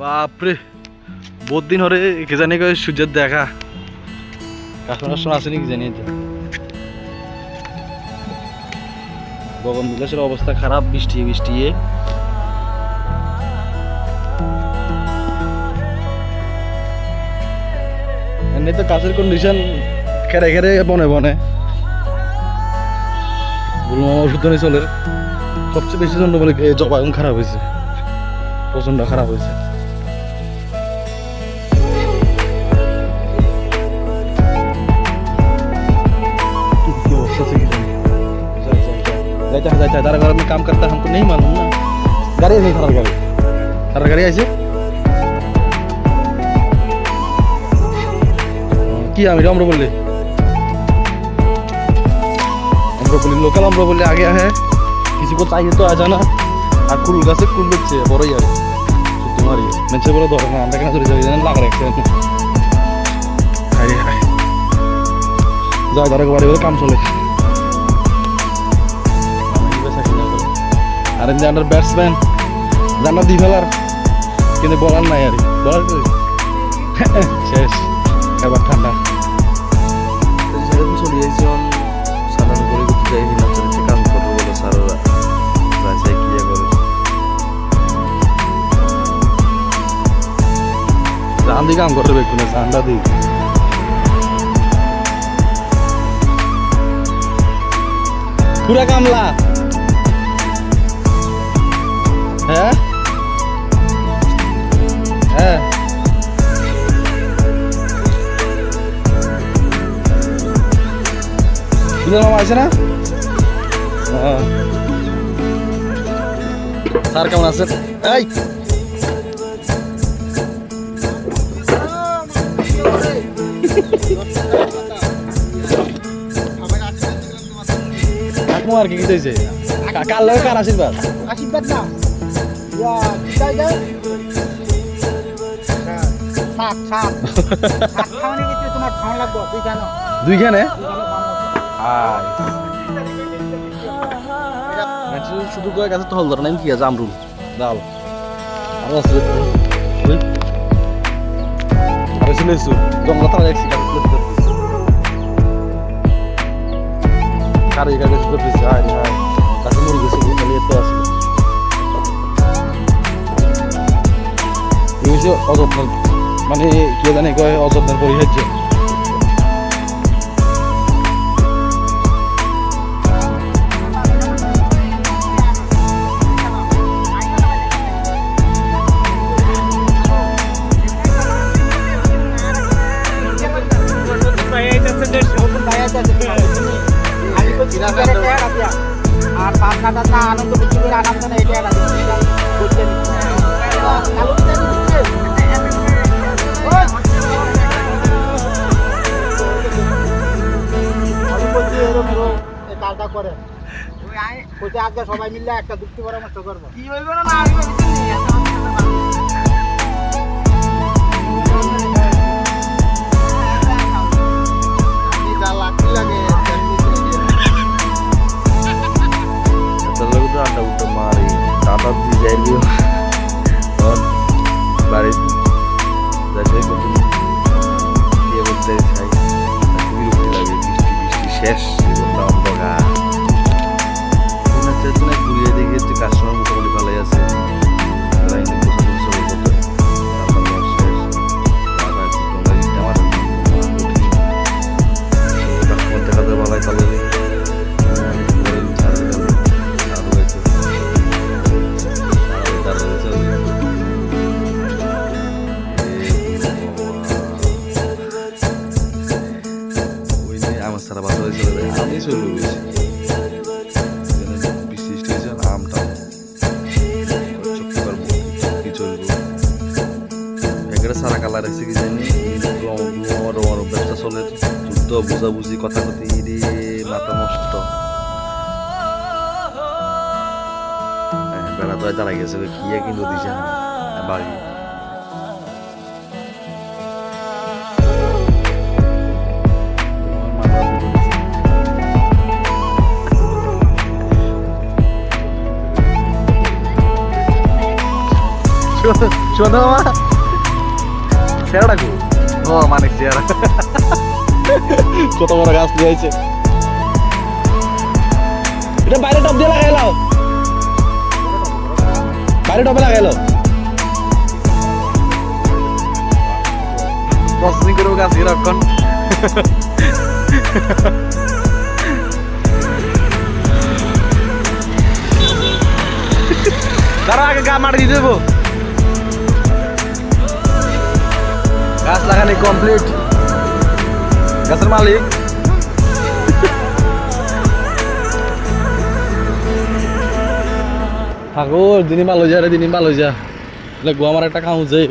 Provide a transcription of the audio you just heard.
বাপরে বহুত দিন হরে কে জানি কই সূর্যের দেখা কাশ্মীর আসেনি কি জানি তো গগন বিলাসের অবস্থা খারাপ বৃষ্টি এমনি তো কাছের কন্ডিশন খেরে খেরে বনে বনে ওষুধ নিয়ে চলে সবচেয়ে বেশি জন্য বলে জবায়ন খারাপ হয়েছে প্রচন্ড খারাপ হয়েছে जाता है तारा घर में काम करता है हमको नहीं मालूम ना गाड़ी नहीं थारा गाड़ी ऐसे কি আমি আমরা বললে লোকাল আমরা বললে আগে है किसी को चाहिए तो आ जाना আর কুল গাছে কুল বেচছে বড় ইয়ার তোমারই মেছে বড় ধরে না আমরা কেন ধরে যাই জানেন লাগ রাখছে আরে যা তারা বাড়ি বাড়ি কাম চলে আর এমনি আন্ডার ব্যাটসম্যান জানা দি ফেলার কিন্তু বলার নাই আর বলার শেষ এবার ঠান্ডা চলে যাইছি সাধারণ করে ঘুরতে যাই হিমাচলে কাম করবো বলো সারোরা রাজায় কি করে চান্দি কাম করতে বেকু না ঠান্ডা দি পুরা কামলা হ্যাঁ হ্যাঁ মামা আছে না স্যার কেমন আছেন এই আর কি হয়েছে কাল লগে কার আশীর্বাদ না দুইখানে শুধু কয়েক গাছে তো হলদার নাম কি আছে আমরুল ডাল আরো আছে আরে চলে এসো জঙ্গল থাকা দেখছি কারে কারে করতেছে হাই হাই কাছে মরে গেছে খালি এত আছে এই অযত্ন মানে কে জানে কয় অযত্নের পরিহার্য আর পাঁচ হাজার না আনন্দ পৃথিবীর আনন্দ না এটা করতে কাজটা করেন আজকে সবাই মিলে একটা যুক্তি পরামর্শ করবো কি হইব না আড্ডা উঠে মারি দাদা দিয়ে যাইলিও বাড়ি বিয়ে করতে চাই বিরক্তি লাগে বৃষ্টি শেষ অন্ধকার ঘুরিয়ে দেখে যে কাস্টমার মোটামুটি ভালোই আছে দেখা যায় ভালোই চলে সারা বাচ্চা হয়ে চলে যায় আমি চলে গেছি বৃষ্টি হয়েছে আমটা কি চলবো এখানে সারা কালার আছে কি জানি ব্যবসা চলে যুদ্ধ বুঝাবুঝি কথা কথি রে মাথা নষ্ট বেড়া তো দাঁড়াই গেছে কি কিন্তু দিছে বাড়ি শোনো মামা চেয়ারা ডাকো ও মানে চেয়ারা কত বড় গাছ নিয়ে আইছে এটা বাইরে টপ দিয়ে লাগাইলো বাইরে টপে লাগাইলো প্রসেসিং করবো গাছ এরকম তারা আগে গা মাটি দিয়ে দেবো গাছ লাগানি কমপ্লিট গাছের মালিক ঠাকুর দিনই ভালো যা রে দিনই ভালো যা লাগবো আমার একটা কাম যে